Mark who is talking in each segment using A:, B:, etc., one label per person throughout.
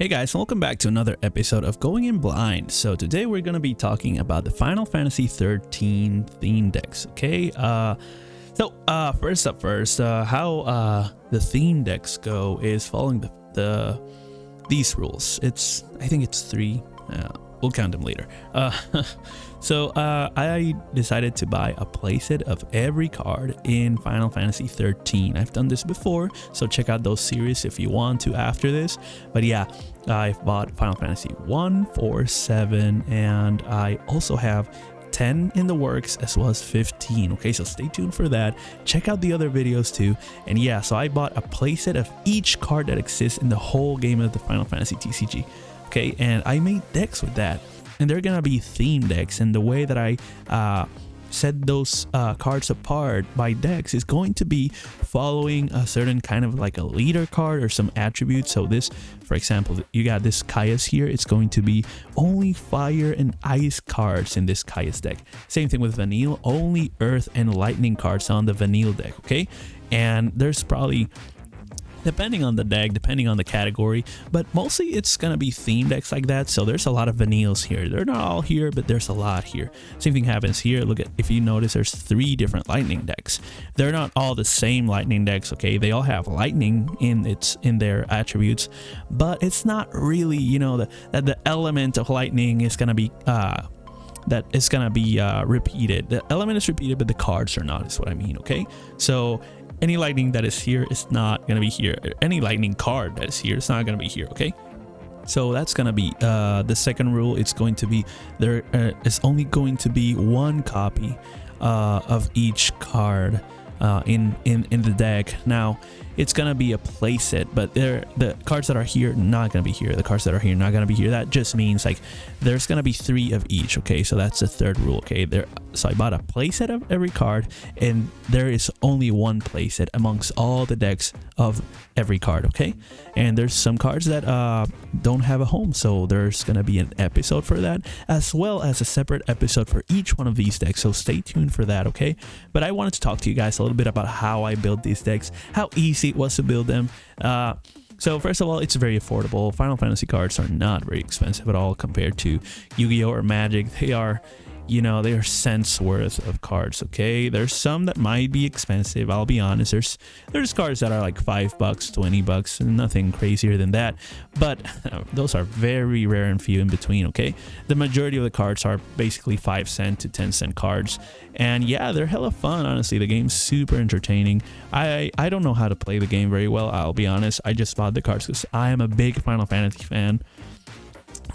A: Hey guys, welcome back to another episode of Going In Blind. So today we're going to be talking about the Final Fantasy 13 theme decks, okay? First up first, how the theme decks go is following these rules. I think it's three. We'll count them later. I decided to buy a playset of every card in Final Fantasy 13. I've done this before, so check out those series if you want to after this. But yeah, I've bought Final Fantasy 1, 4, 7, and I also have 10 in the works as well as 15. Okay, so stay tuned for that. Check out the other videos too. And yeah, so I bought a playset of each card that exists in the whole game of the Final Fantasy TCG. Okay, and I made decks with that, and they're gonna be theme decks, and the way that I set those cards apart by decks is going to be following a certain kind of like a leader card or some attributes. So this, for example, you got this Caius here. It's going to be only fire and ice cards in this Caius deck. Same thing with Vanille, only earth and lightning cards on the Vanille deck. Okay, and there's probably, depending on the deck, depending on the category, but mostly it's gonna be theme decks like that. So there's a lot of Vanilles here. They're not all here, but there's a lot here. Same thing happens here. Look at, if you notice, there's 3 different lightning decks. They're not all the same lightning decks, okay? They all have lightning in their attributes, but it's not really, you know, the element of lightning is gonna be repeated. The element is repeated, but the cards are not, is what I mean, okay? So any lightning that is here is not going to be here. Any lightning card that is here is not going to be here, okay? So that's going to be the second rule. It's going to be there is only going to be one copy of each card in the deck. Now it's gonna be a playset, but the cards that are here not gonna be here. The cards that are here not gonna be here. That just means like there's gonna be 3 of each. Okay, so that's the third rule. Okay, so I bought a playset of every card, and there is only one playset amongst all the decks of every card. Okay, and there's some cards that don't have a home, so there's gonna be an episode for that, as well as a separate episode for each one of these decks. So stay tuned for that. Okay, but I wanted to talk to you guys a little bit about how I built these decks, how easy it was to build them. So first of all, it's very affordable. Final Fantasy cards are not very expensive at all compared to Yu-Gi-Oh or Magic. They are, you know, they are cents worth of cards. Okay, there's some that might be expensive, I'll be honest. There's cards that are like $5, $20, and nothing crazier than that, but those are very rare and few in between. Okay, the majority of the cards are basically 5-cent to 10-cent cards, and yeah, they're hella fun. Honestly, the game's super entertaining. I don't know how to play the game very well, I'll be honest. I just bought the cards because I am a big Final Fantasy fan.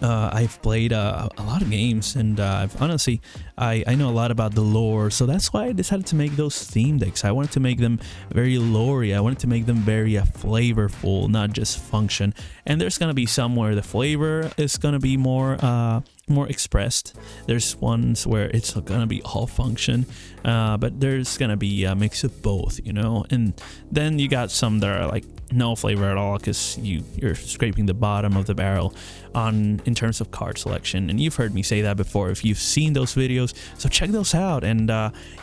A: I've played a lot of games, and I've honestly I know a lot about the lore, so that's why I decided to make those theme decks. I wanted to make them very lore-y. I wanted to make them very flavorful, not just function. And there's gonna be some where the flavor is gonna be more expressed. There's ones where it's gonna be all function, but there's gonna be a mix of both, you know. And then you got some that are like no flavor at all, because you're scraping the bottom of the barrel in terms of card selection. And you've heard me say that before if you've seen those videos, so check those out. And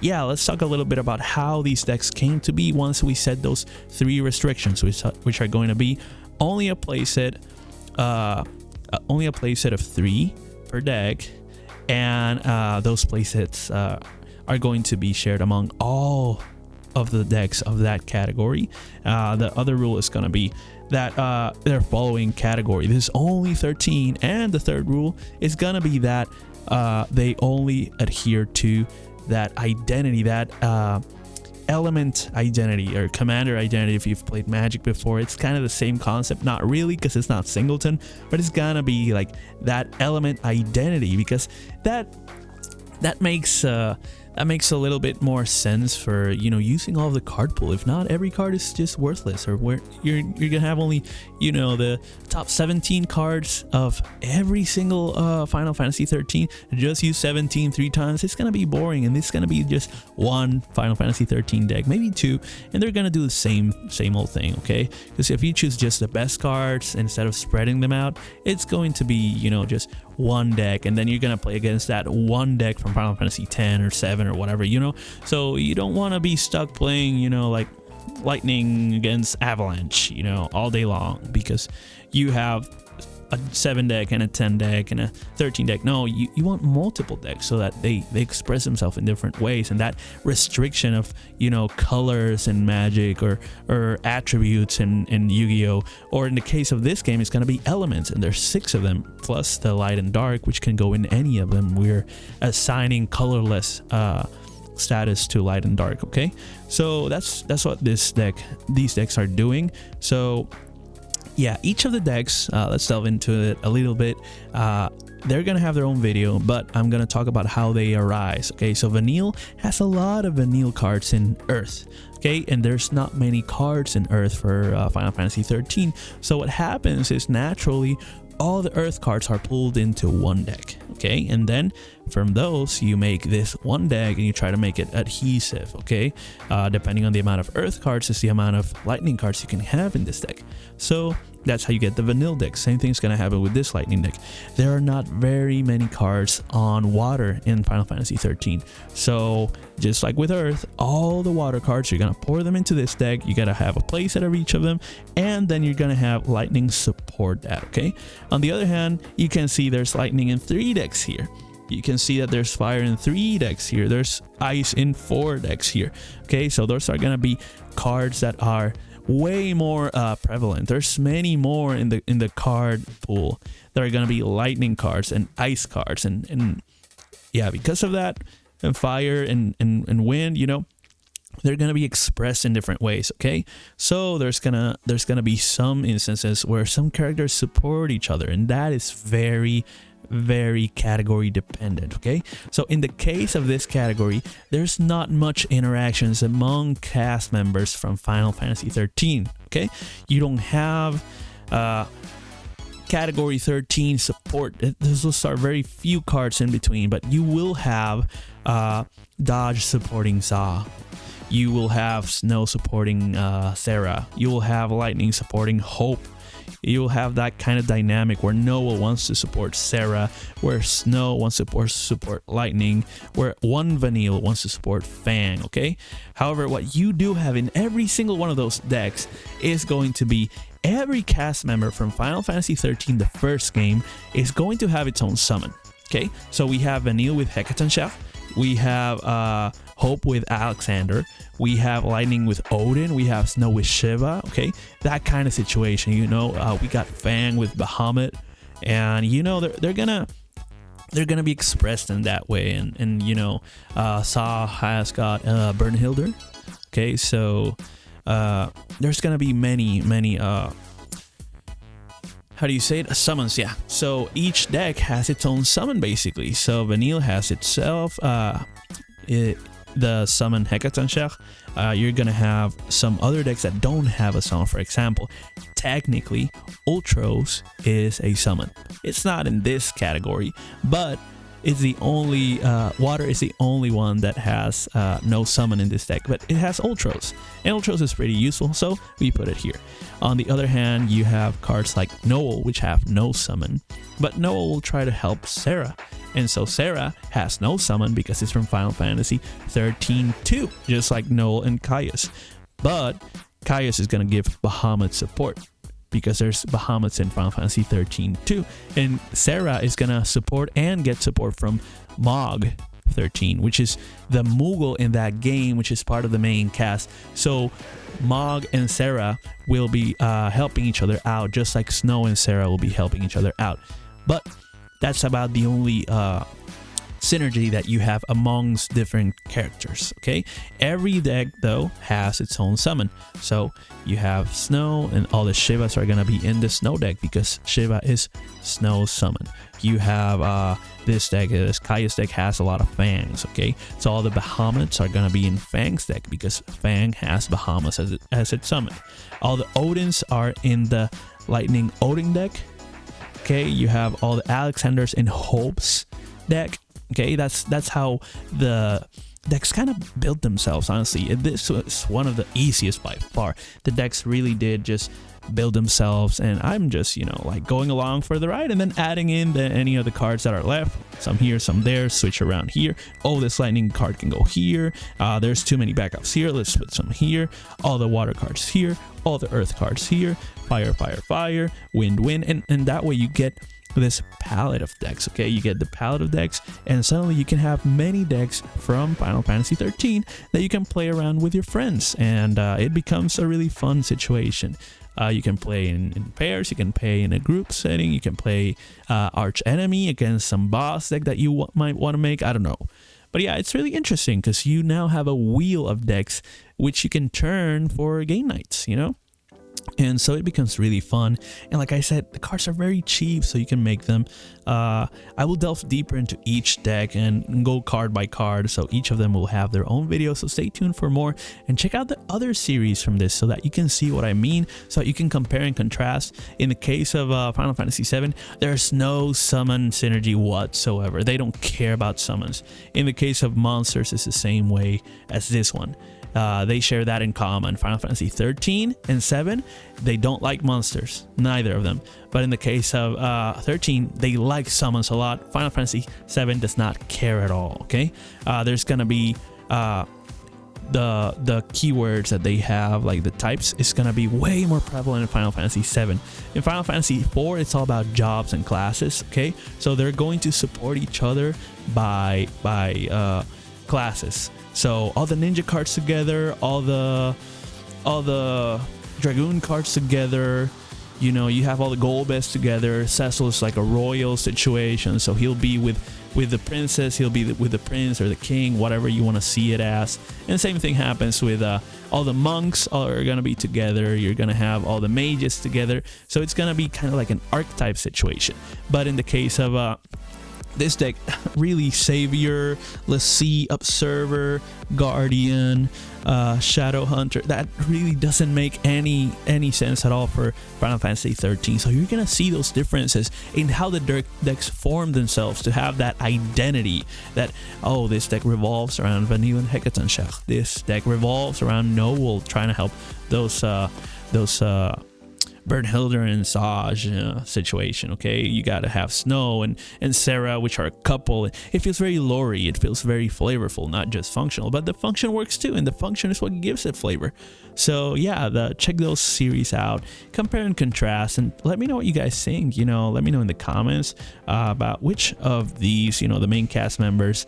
A: yeah, let's talk a little bit about how these decks came to be once we set those 3 restrictions, which are going to be only a playset of 3 per deck, and those playsets are going to be shared among all of the decks of that category. The other rule is going to be that they're following category. This is only 13, and the third rule is going to be that they only adhere to that identity, that element identity or commander identity. If you've played Magic before, it's kind of the same concept. Not really, because it's not singleton, but it's gonna be like that element identity, because that makes a little bit more sense for, you know, using all of the card pool. If not, every card is just worthless, or where you're gonna have only, you know, the top 17 cards of every single Final Fantasy 13, just use 17 3 times. It's gonna be boring, and it's gonna be just one Final Fantasy 13 deck, maybe 2, and they're gonna do the same old thing. Okay, because if you choose just the best cards instead of spreading them out, it's going to be, you know, just one deck, and then you're gonna play against that one deck from Final Fantasy 10 or 7 or whatever, you know. So you don't want to be stuck playing, you know, like lightning against avalanche, you know, all day long, because you have a 7 deck and a 10 deck and a 13 deck. No, you want multiple decks so that they express themselves in different ways, and that restriction of, you know, colors and Magic or attributes in Yu-Gi-Oh, or in the case of this game, it's going to be elements, and there's 6 of them plus the light and dark, which can go in any of them. We're assigning colorless status to light and dark. Okay, so that's what these decks are doing. So yeah, each of the decks, let's delve into it a little bit. They're gonna have their own video, but I'm gonna talk about how they arise. Okay, so Vanille has a lot of Vanille cards in Earth. Okay, and there's not many cards in Earth for Final Fantasy 13. So what happens is, naturally, all the Earth cards are pulled into one deck. Okay, and then from those you make this one deck and you try to make it adhesive. Okay, depending on the amount of Earth cards is the amount of lightning cards you can have in this deck. So that's how you get the Vanille deck. Same thing's gonna happen with this lightning deck. There are not very many cards on water in Final Fantasy 13. So just like with Earth, all the water cards, you're gonna pour them into this deck. You gotta have a playset of each of them, and then you're gonna have lightning support that. Okay, on the other hand, you can see there's lightning in 3 decks here. You can see that there's fire in 3 decks here. There's ice in 4 decks here. Okay, so those are gonna be cards that are way more prevalent. There's many more in the card pool that are gonna be lightning cards and ice cards, and yeah, because of that, and fire and wind, you know, they're gonna be expressed in different ways. Okay, so there's gonna be some instances where some characters support each other, and that is very category dependent. Okay, so in the case of this category, there's not much interactions among cast members from Final Fantasy 13. Okay, you don't have category 13 support. Those are very few cards in between, but you will have Dodge supporting Za. You will have Snow supporting Sarah. You will have Lightning supporting Hope. You'll have that kind of dynamic where Noah wants to support Sarah, where Snow wants to support Lightning, where one Vanille wants to support Fang. Okay, however, what you do have in every single one of those decks is going to be every cast member from Final Fantasy 13, the first game, is going to have its own summon. Okay, so we have Vanille with Hecatonchef. We have Hope with Alexander. We have Lightning with Odin. We have Snow with Shiva. Okay, that kind of situation. You know, we got Fang with Bahamut, and you know they're gonna be expressed in that way. And you know, Sa has got Bernhilder. Okay, so there's gonna be many how do you say it? Summons, yeah. So each deck has its own summon, basically. So Vanille has itself, the summon Hecatonchef. You're gonna have some other decks that don't have a summon. For example, technically, Ultros is a summon. It's not in this category, but it's the only water is the only one that has no summon in this deck, but it has Ultros, and Ultros is pretty useful, so we put it here. On the other hand, you have cards like Noel, which have no summon, but Noel will try to help Sarah, and so Sarah has no summon because it's from Final Fantasy 13-2, just like Noel and Caius. But Caius is going to give Bahamut support because there's Bahamuts in Final Fantasy 13-2, and Sarah is going to support and get support from Mog 13, which is the Moogle in that game, which is part of the main cast. So Mog and Sarah will be helping each other out, just like Snow and Sarah will be helping each other out. But that's about the only synergy that you have amongst different characters. Okay, every deck though has its own summon. So you have Snow, and all the Shivas are gonna be in the Snow deck because Shiva is Snow's summon. You have this deck, this Caius deck has a lot of Fangs. Okay, so all the Bahamuts are gonna be in Fang's deck because Fang has Bahamut as its summon. All the Odins are in the Lightning Odin deck. Okay, you have all the Alexanders in Hope's deck. Okay, that's how the decks kind of built themselves, honestly. This was one of the easiest by far. The decks really did just build themselves, and I'm just, you know, like going along for the ride and then adding in any of the cards that are left. Some here, some there, switch around here. Oh, this lightning card can go here. There's too many backups here. Let's put some here. All the water cards here. All the earth cards here. fire, fire, fire, wind, wind, and that way you get this palette of decks. Okay, you get the palette of decks, and suddenly you can have many decks from Final Fantasy 13 that you can play around with your friends, and it becomes a really fun situation. You can play in pairs, you can play in a group setting, you can play arch enemy against some boss deck that you might want to make. I don't know, but yeah, it's really interesting because you now have a wheel of decks which you can turn for game nights, you know. And so it becomes really fun, and like I said, the cards are very cheap, so you can make them. I will delve deeper into each deck and go card by card, so each of them will have their own video, so stay tuned for more and check out the other series from this so that you can see what I mean, so that you can compare and contrast. In the case of Final Fantasy 7, there's no summon synergy whatsoever. They don't care about summons. In the case of monsters, it's the same way as this one. They share that in common. Final Fantasy 13 and 7, they don't like monsters, neither of them. But in the case of 13, they like summons a lot. Final Fantasy 7 does not care at all. Okay, there's gonna be the keywords that they have, like the types, is gonna be way more prevalent in Final Fantasy 7. In Final Fantasy 4, it's all about jobs and classes. Okay, so they're going to support each other by classes. So all the ninja cards together, all the dragoon cards together, you know, you have all the gold best together. Cecil is like a royal situation, so he'll be with the princess, he'll be with the prince or the king, whatever you want to see it as. And the same thing happens with all the monks are gonna be together. You're gonna have all the mages together, so it's gonna be kind of like an archetype situation. But in the case of this deck, really Savior, let's see, Observer, Guardian, Shadow Hunter, that really doesn't make any sense at all for Final Fantasy 13. So you're gonna see those differences in how the decks form themselves to have that identity that, oh, this deck revolves around Vanille and Hecatonchek, this deck revolves around Noel trying to help those Bernhilder and Saj situation. Okay, you gotta have Snow and Sarah, which are a couple. It feels very lore-y, it feels very flavorful, not just functional, but the function works too, and the function is what gives it flavor. So yeah, check those series out, compare and contrast, and let me know what you guys think. You know, let me know in the comments about which of these, you know, the main cast members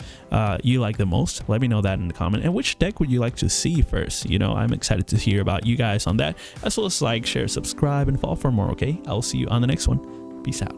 A: you like the most. Let me know that in the comment, and which deck would you like to see first. You know, I'm excited to hear about you guys on that, as well as like, share, subscribe, and follow for more. Okay, I'll see you on the next one. Peace out.